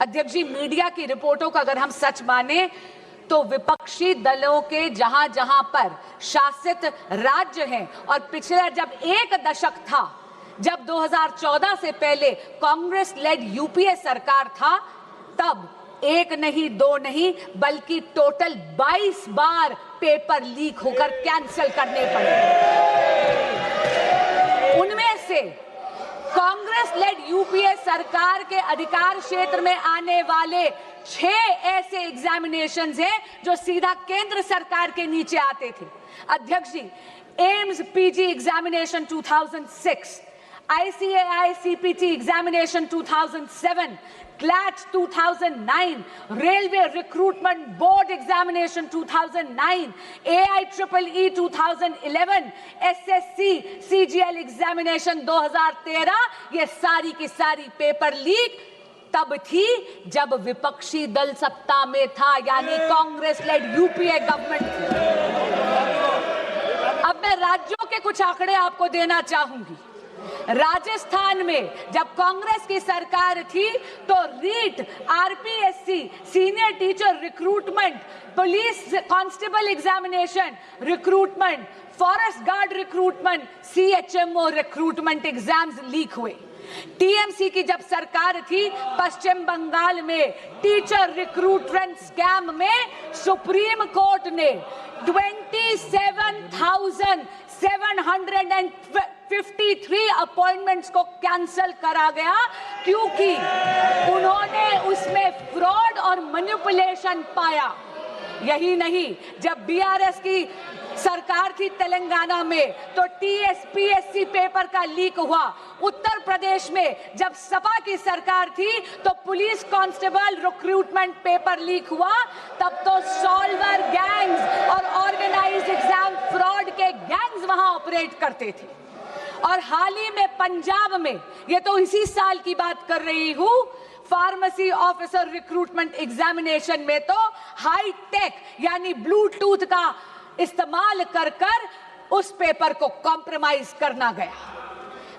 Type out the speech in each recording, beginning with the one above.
अध्यक्ष जी, मीडिया की रिपोर्टों का अगर हम सच माने तो विपक्षी दलों के जहां जहां पर शासित राज्य हैं और पिछले जब एक दशक था, जब 2014 से पहले कांग्रेस लेड यूपीए सरकार था, तब एक नहीं दो नहीं बल्कि टोटल 22 बार पेपर लीक होकर कैंसिल करने पड़े। उनमें से कांग्रेस लेड यूपीए सरकार के अधिकार क्षेत्र में आने वाले 6 ऐसे एग्जामिनेशंस हैं जो सीधा केंद्र सरकार के नीचे आते थे। अध्यक्ष जी, AIIMS PG examination 2006, ICAI CPT examination 2007, CLAT 2009, Railway Recruitment Board examination 2009, AIEEE 2011, SSC CGL examination 2013, ये सारी की सारी पेपर लीक तब थी जब विपक्षी दल सत्ता में था, यानी कांग्रेस लेड यूपीए गवर्नमेंट थी। अब मैं राज्यों के कुछ आंकड़े आपको देना चाहूंगी। राजस्थान में जब कांग्रेस की सरकार थी तो REET, RPSC, senior teacher recruitment, police constable examination recruitment, forest guard recruitment, CHMO recruitment exams leak हुए। टीएमसी की जब सरकार थी, पश्चिम बंगाल में टीचर रिक्रूटमेंट स्कैम में सुप्रीम कोर्ट ने 27,753 अपॉइंटमेंट्स को कैंसिल करा गया, क्योंकि उन्होंने उसमें फ्रॉड और मैनिपुलेशन पाया। यही नहीं, जब बीआरएस की सरकार थी तेलंगाना में तो टीएसपीएससी पेपर का लीक हुआ। उत्तर प्रदेश में जब सपा की सरकार थी तो police constable recruitment paper leak हुआ। तब तो सॉल्वर गैंग्स और ऑर्गेनाइज्ड एग्जाम फ्रॉड के गैंग्स वहां ऑपरेट करते थे। और हाल ही में पंजाब में, ये तो इसी साल की बात कर रही हूं, फार्मेसी ऑफिसर रिक्रूटमेंट एग्जामिनेशन में तो हाई टेक यानी ब्लूटूथ का इस्तेमाल कर उस पेपर को कॉम्प्रोमाइज करना गया।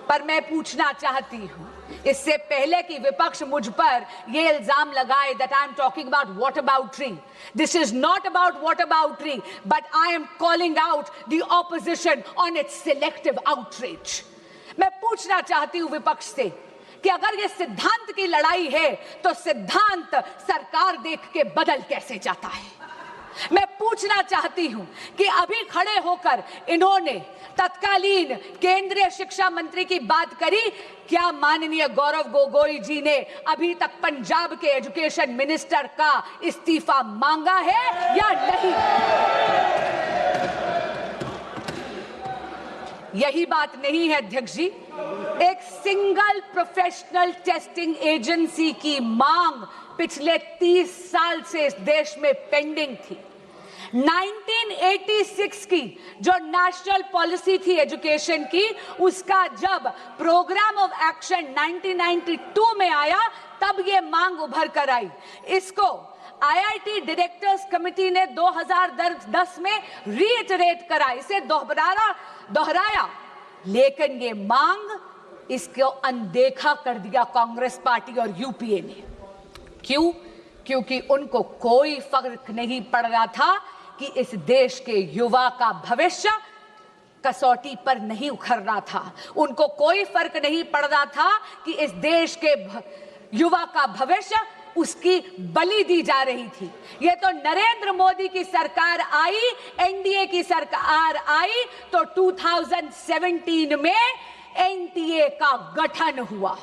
पर मैं पूछना चाहती हूं, इससे पहले कि विपक्ष मुझ पर यह इल्जाम लगाए that I am talking about whataboutery. This is not about whataboutery, but I am calling out the opposition on its selective outrage. मैं पूछना चाहती हूं विपक्ष से कि अगर ये सिद्धांत की लड़ाई है तो सिद्धांत सरकार देख के बदल कैसे जाता है। मैं पूछना चाहती हूं कि अभी खड़े होकर इन्होंने तत्कालीन केंद्रीय शिक्षा मंत्री की बात करी, क्या माननीय गौरव गोगोई जी ने अभी तक पंजाब के एजुकेशन मिनिस्टर का इस्तीफा मांगा है या नहीं? यही बात नहीं है अध्यक्ष जी, एक सिंगल प्रोफेशनल टेस्टिंग एजेंसी की मांग पिछले 30 साल से इस देश में पेंडिंग थी। 1986 की जो नेशनल पॉलिसी थी एजुकेशन की, उसका जब प्रोग्राम ऑफ एक्शन 1992 में आया तब ये मांग उभर कर आई। इसको आईआईटी डायरेक्टर्स कमेटी ने 2010 में रीइटरेट करा, इसे दोहराया, लेकिन ये मांग इसको अनदेखा कर दिया कांग्रेस पार्टी और यूपीए ने। क्यों? क्योंकि उनको कोई फर्क नहीं पड़ रहा था कि इस देश के युवा का भविष्य कसौटी पर नहीं उखड़ रहा था। उनको कोई फर्क नहीं पड़ रहा था कि इस देश के युवा का भविष्य उसकी बलि दी जा रही थी। ये तो नरेंद्र मोदी की सरकार आई, एनडीए की सरकार आई तो 2017 में एनटीए का गठन हुआ।